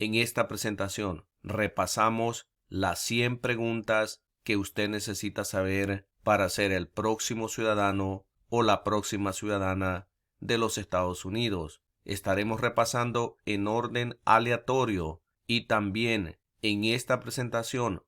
En esta presentación repasamos las 100 preguntas que usted necesita saber para ser el próximo ciudadano o la próxima ciudadana de los Estados Unidos. Estaremos repasando en orden aleatorio y también en esta presentación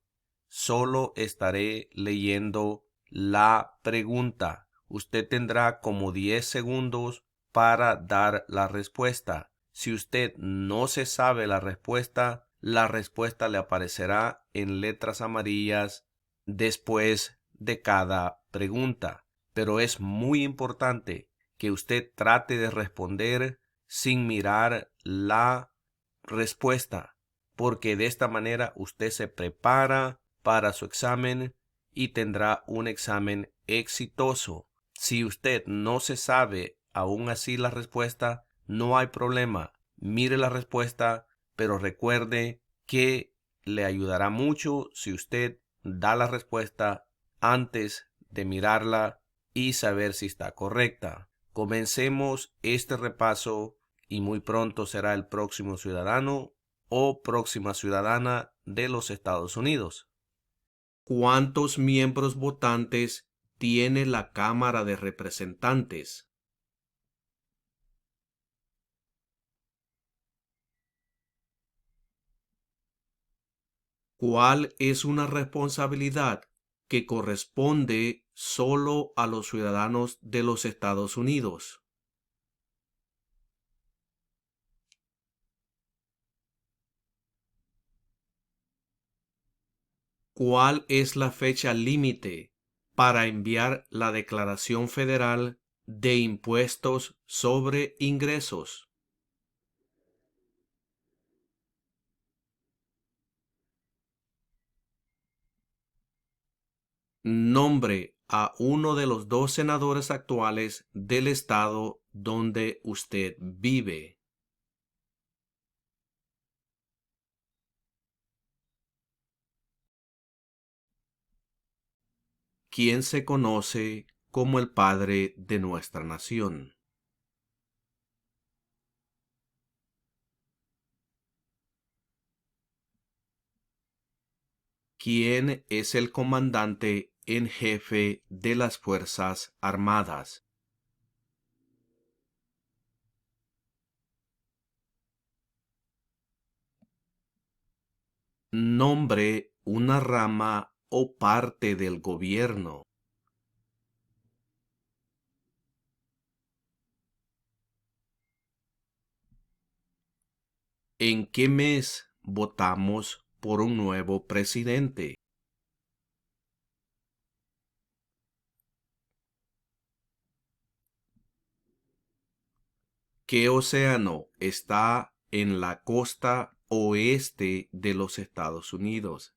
solo estaré leyendo la pregunta. Usted tendrá como 10 segundos para dar la respuesta. Si usted no se sabe la respuesta le aparecerá en letras amarillas después de cada pregunta. Pero es muy importante que usted trate de responder sin mirar la respuesta, porque de esta manera usted se prepara para su examen y tendrá un examen exitoso. Si usted no se sabe aún así la respuesta, no hay problema. Mire la respuesta, pero recuerde que le ayudará mucho si usted da la respuesta antes de mirarla y saber si está correcta. Comencemos este repaso y muy pronto será el próximo ciudadano o próxima ciudadana de los Estados Unidos. ¿Cuántos miembros votantes tiene la Cámara de Representantes? ¿Cuál es una responsabilidad que corresponde solo a los ciudadanos de los Estados Unidos? ¿Cuál es la fecha límite para enviar la Declaración Federal de Impuestos sobre Ingresos? Nombre a uno de los 2 senadores actuales del estado donde usted vive. ¿Quién se conoce como el padre de nuestra nación? ¿Quién es el comandante en jefe de las Fuerzas Armadas? Nombre una rama o parte del gobierno. ¿En qué mes votamos por un nuevo presidente? ¿Qué océano está en la costa oeste de los Estados Unidos?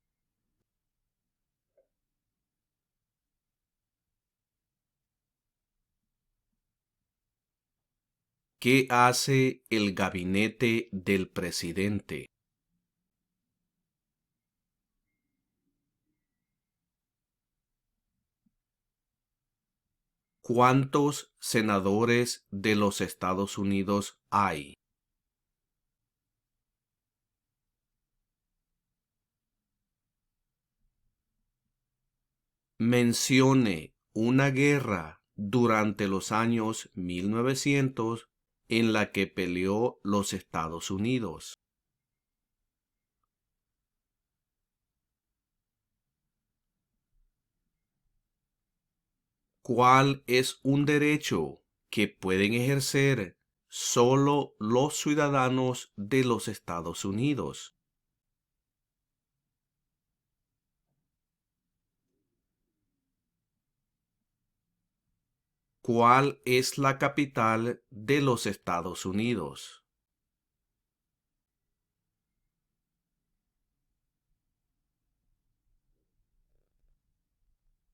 ¿Qué hace el gabinete del presidente? ¿Cuántos senadores de los Estados Unidos hay? Mencione una guerra durante los años 1900 en la que peleó los Estados Unidos. ¿Cuál es un derecho que pueden ejercer solo los ciudadanos de los Estados Unidos? ¿Cuál es la capital de los Estados Unidos?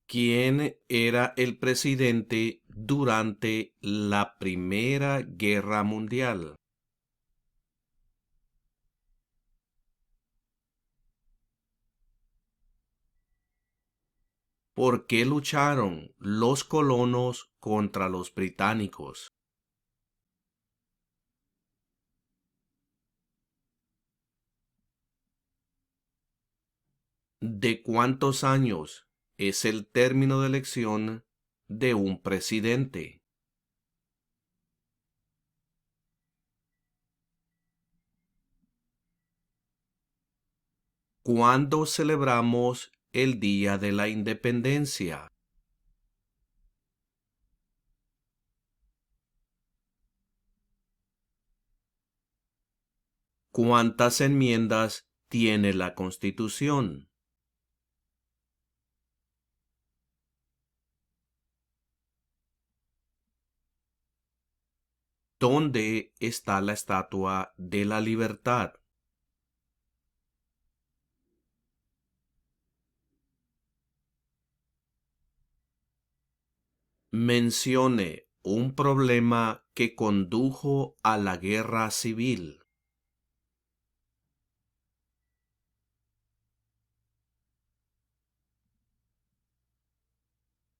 ¿Quién era el presidente durante la Primera Guerra Mundial? ¿Por qué lucharon los colonos contra los británicos? ¿De cuántos años es el término de elección de un presidente? ¿Cuándo celebramos el Día de la Independencia? ¿Cuántas enmiendas tiene la Constitución? ¿Dónde está la Estatua de la Libertad? Mencione un problema que condujo a la guerra civil.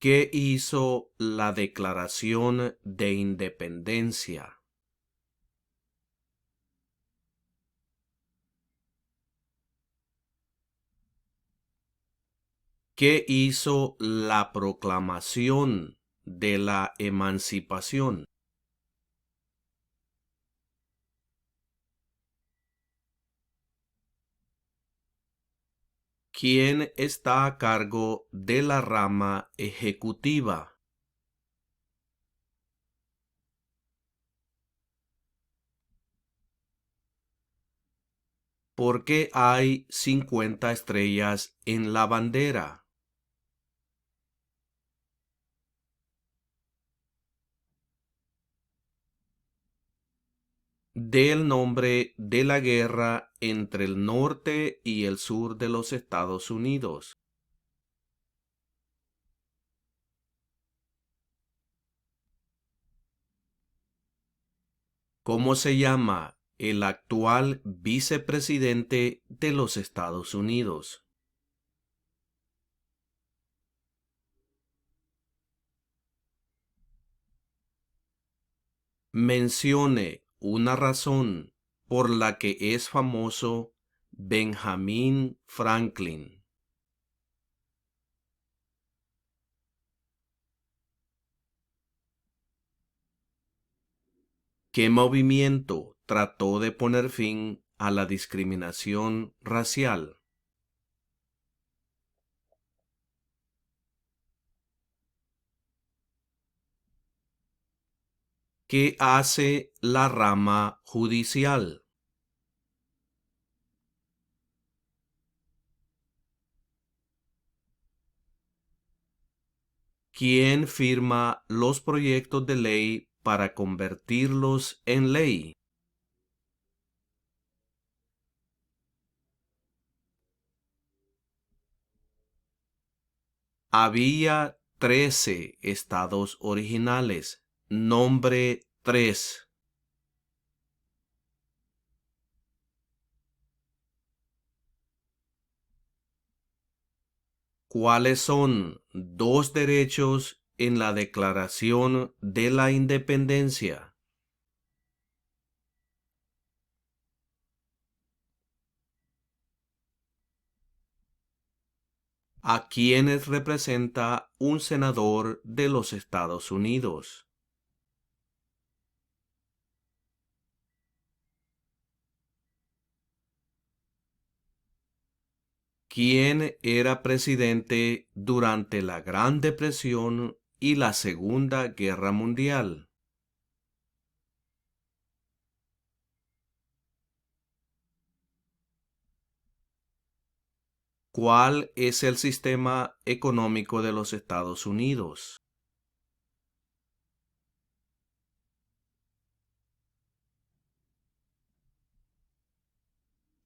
¿Qué hizo la Declaración de Independencia? ¿Qué hizo la Proclamación de la Emancipación? ¿Quién está a cargo de la rama ejecutiva? ¿Por qué hay 50 estrellas en la bandera? Del nombre de la guerra entre el norte y el sur de los Estados Unidos. ¿Cómo se llama el actual vicepresidente de los Estados Unidos? Mencione una razón por la que es famoso Benjamin Franklin. ¿Qué movimiento trató de poner fin a la discriminación racial? ¿Qué hace la rama judicial? ¿Quién firma los proyectos de ley para convertirlos en ley? Había 13 estados originales. Nombre 3. ¿Cuáles son dos derechos en la Declaración de la Independencia? ¿A quiénes representa un senador de los Estados Unidos? ¿Quién era presidente durante la Gran Depresión y la Segunda Guerra Mundial? ¿Cuál es el sistema económico de los Estados Unidos?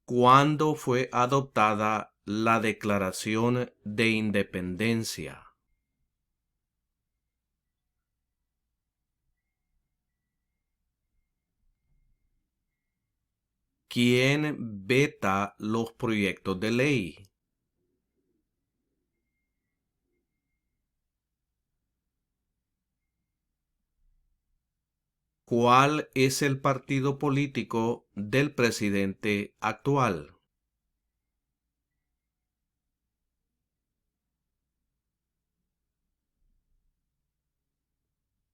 ¿Cuándo fue adoptada la Declaración de Independencia? ¿Quién veta los proyectos de ley? ¿Cuál es el partido político del presidente actual?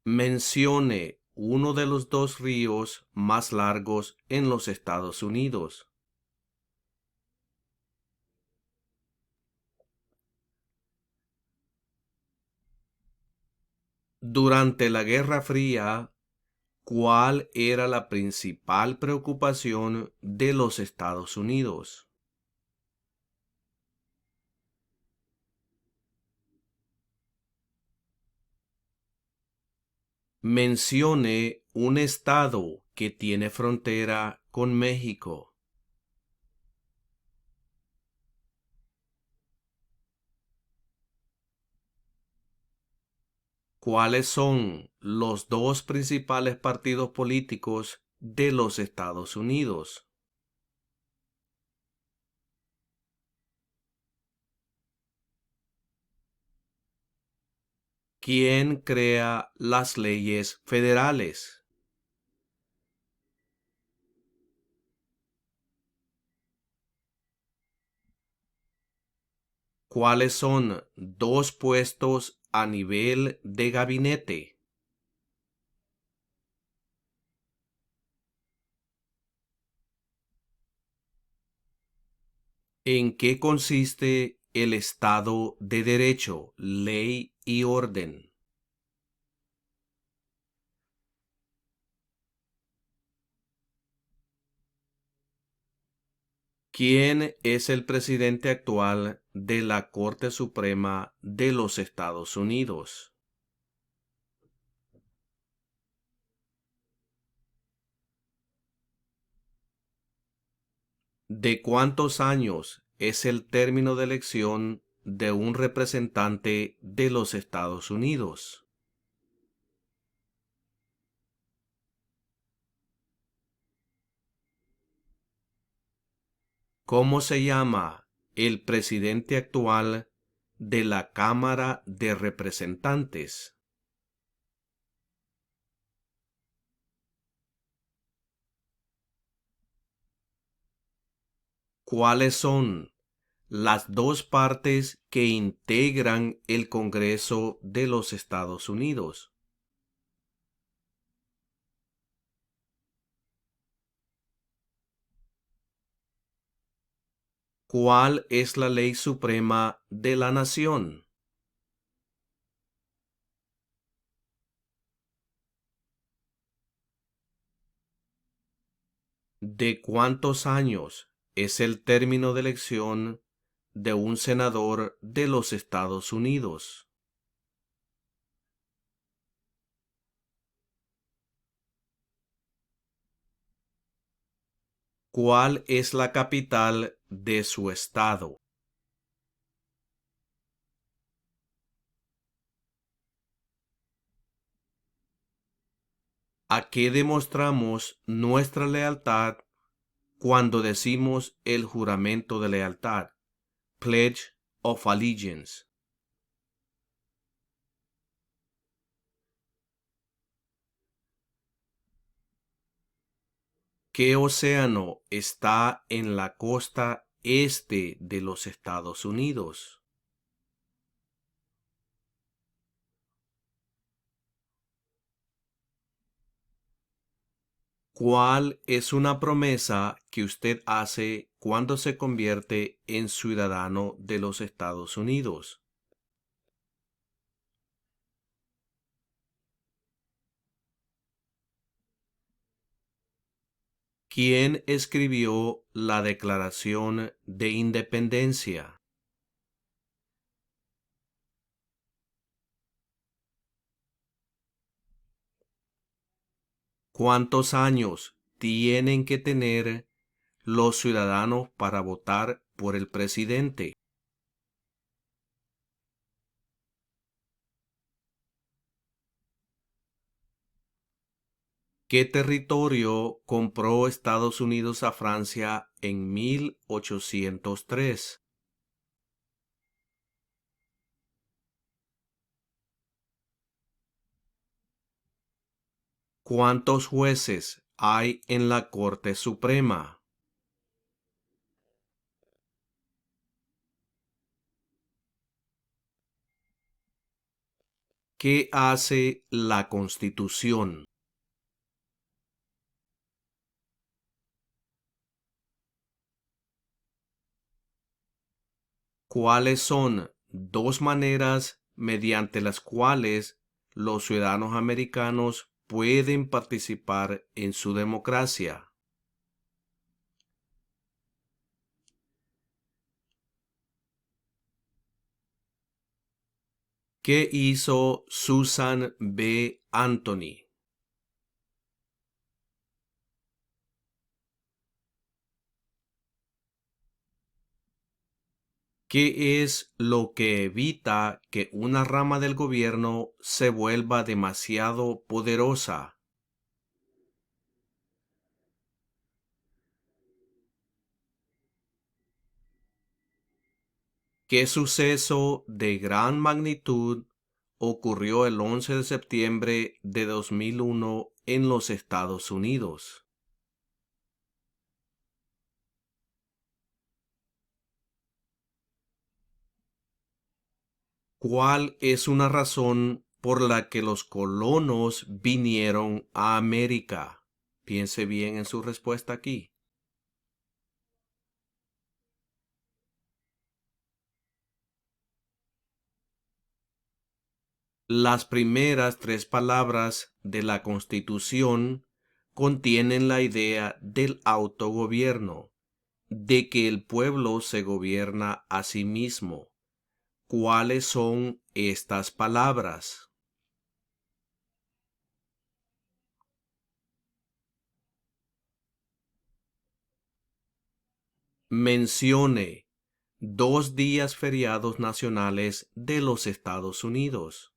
Mencione uno de los dos ríos más largos en los Estados Unidos. Durante la Guerra Fría, ¿cuál era la principal preocupación de los Estados Unidos? Mencione un estado que tiene frontera con México. ¿Cuáles son los dos principales partidos políticos de los Estados Unidos? ¿Quién crea las leyes federales? ¿Cuáles son dos puestos a nivel de gabinete? ¿En qué consiste el Estado de Derecho, ley y orden? ¿Quién es el presidente actual de la Corte Suprema de los Estados Unidos? ¿De cuántos años es el término de elección de un representante de los Estados Unidos? ¿Cómo se llama el presidente actual de la Cámara de Representantes? ¿Cuáles son las dos partes que integran el Congreso de los Estados Unidos? ¿Cuál es la ley suprema de la nación? ¿De cuántos años es el término de elección de un senador de los Estados Unidos? ¿Cuál es la capital de su estado? ¿A qué demostramos nuestra lealtad cuando decimos el juramento de lealtad? Pledge of Allegiance. ¿Qué océano está en la costa este de los Estados Unidos? ¿Cuál es una promesa que usted hace cuando se convierte en ciudadano de los Estados Unidos? ¿Quién escribió la Declaración de Independencia? ¿Cuántos años tienen que tener los ciudadanos para votar por el presidente? ¿Qué territorio compró Estados Unidos a Francia en 1803? ¿Cuántos jueces hay en la Corte Suprema? ¿Qué hace la Constitución? ¿Cuáles son dos maneras mediante las cuales los ciudadanos americanos pueden participar en su democracia? ¿Qué hizo Susan B. Anthony? ¿Qué es lo que evita que una rama del gobierno se vuelva demasiado poderosa? ¿Qué suceso de gran magnitud ocurrió el 11 de septiembre de 2001 en los Estados Unidos? ¿Cuál es una razón por la que los colonos vinieron a América? Piense bien en su respuesta aquí. Las primeras tres palabras de la Constitución contienen la idea del autogobierno, de que el pueblo se gobierna a sí mismo. ¿Cuáles son estas palabras? Mencione dos días feriados nacionales de los Estados Unidos.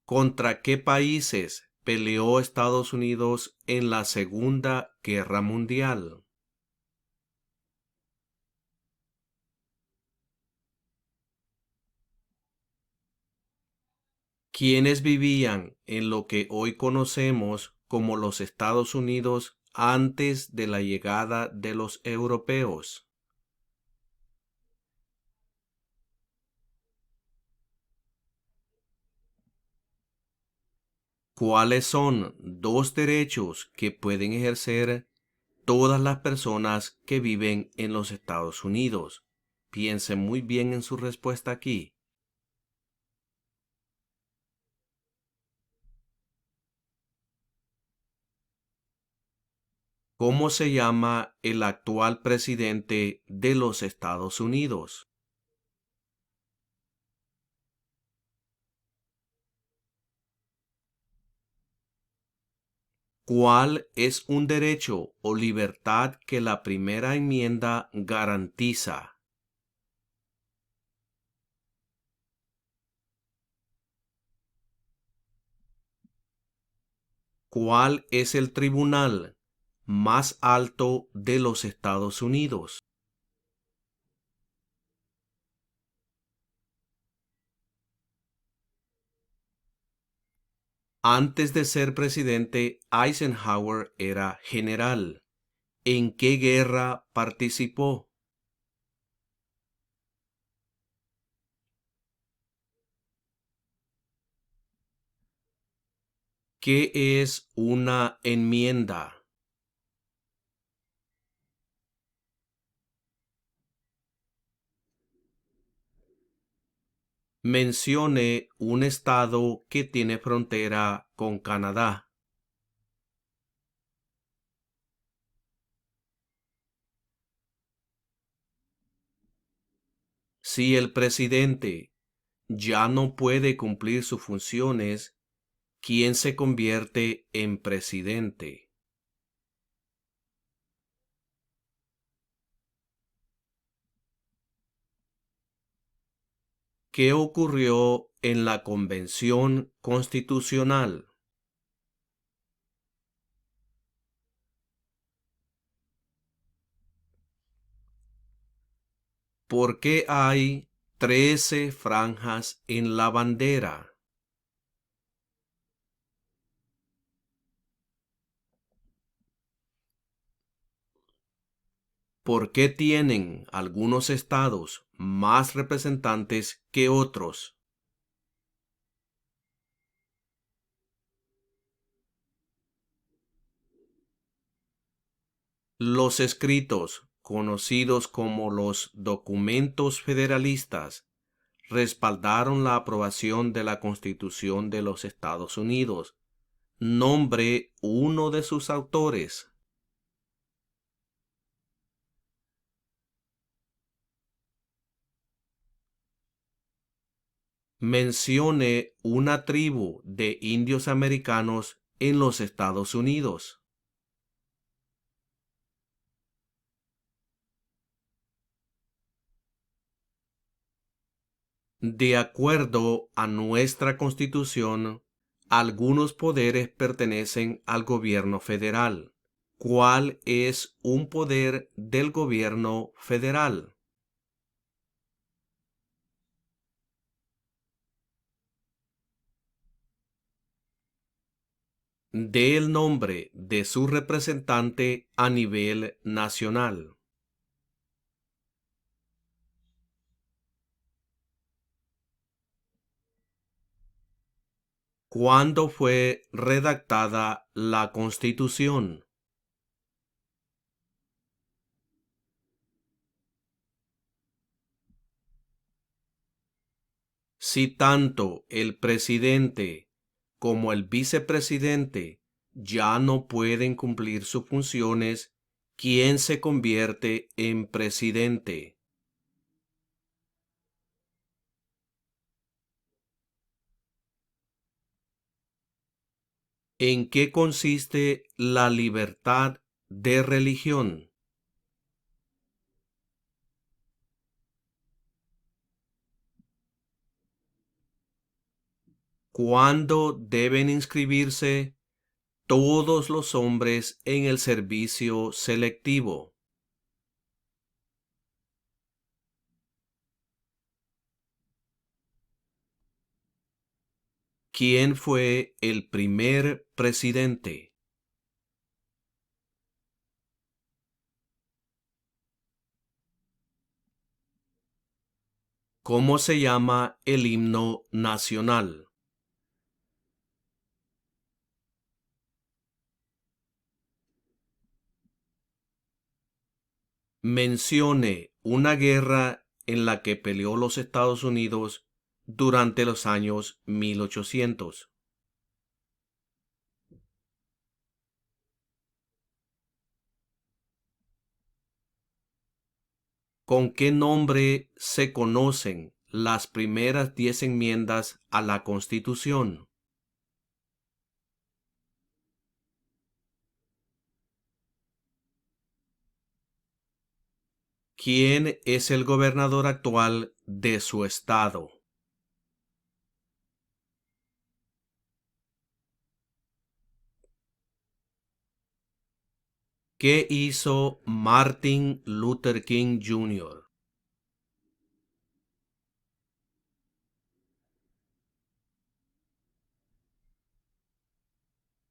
¿Contra qué países peleó Estados Unidos en la Segunda Guerra Mundial? ¿Quiénes vivían en lo que hoy conocemos como los Estados Unidos antes de la llegada de los europeos? ¿Cuáles son dos derechos que pueden ejercer todas las personas que viven en los Estados Unidos? Piense muy bien en su respuesta aquí. ¿Cómo se llama el actual presidente de los Estados Unidos? ¿Cuál es un derecho o libertad que la primera enmienda garantiza? ¿Cuál es el tribunal más alto de los Estados Unidos? Antes de ser presidente, Eisenhower era general. ¿En qué guerra participó? ¿Qué es una enmienda? Mencione un estado que tiene frontera con Canadá. Si el presidente ya no puede cumplir sus funciones, ¿quién se convierte en presidente? ¿Qué ocurrió en la Convención Constitucional? ¿Por qué hay 13 franjas en la bandera? ¿Por qué tienen algunos estados más representantes que otros? Los escritos, conocidos como los documentos federalistas, respaldaron la aprobación de la Constitución de los Estados Unidos. Nombre uno de sus autores. Mencione una tribu de indios americanos en los Estados Unidos. De acuerdo a nuestra Constitución, algunos poderes pertenecen al gobierno federal. ¿Cuál es un poder del gobierno federal? Dé el nombre de su representante a nivel nacional. ¿Cuándo fue redactada la Constitución? Si tanto el presidente como el vicepresidente ya no pueden cumplir sus funciones, ¿quién se convierte en presidente? ¿En qué consiste la libertad de religión? ¿Cuándo deben inscribirse todos los hombres en el servicio selectivo? ¿Quién fue el primer presidente? ¿Cómo se llama el himno nacional? Mencione una guerra en la que peleó los Estados Unidos durante los años 1800. ¿Con qué nombre se conocen las primeras 10 enmiendas a la Constitución? ¿Quién es el gobernador actual de su estado? ¿Qué hizo Martin Luther King Jr.?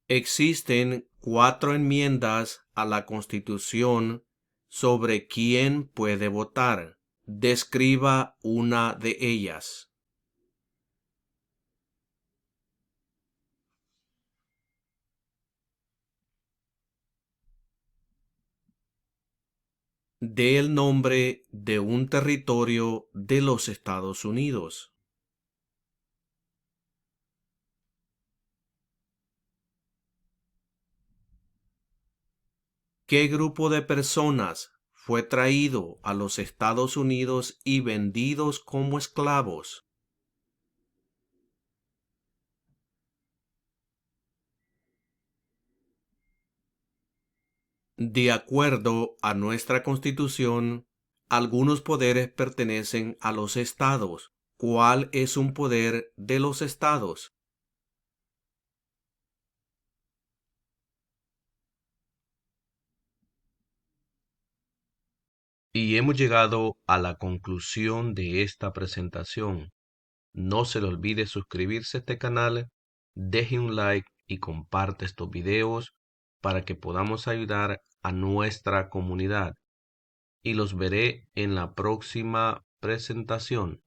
Existen 4 enmiendas a la Constitución sobre quién puede votar. Describa una de ellas. Dé el nombre de un territorio de los Estados Unidos. ¿Qué grupo de personas fue traído a los Estados Unidos y vendidos como esclavos? De acuerdo a nuestra Constitución, algunos poderes pertenecen a los estados. ¿Cuál es un poder de los estados? Y hemos llegado a la conclusión de esta presentación. No se le olvide suscribirse a este canal, deje un like y comparte estos videos para que podamos ayudar a nuestra comunidad. y los veré en la próxima presentación.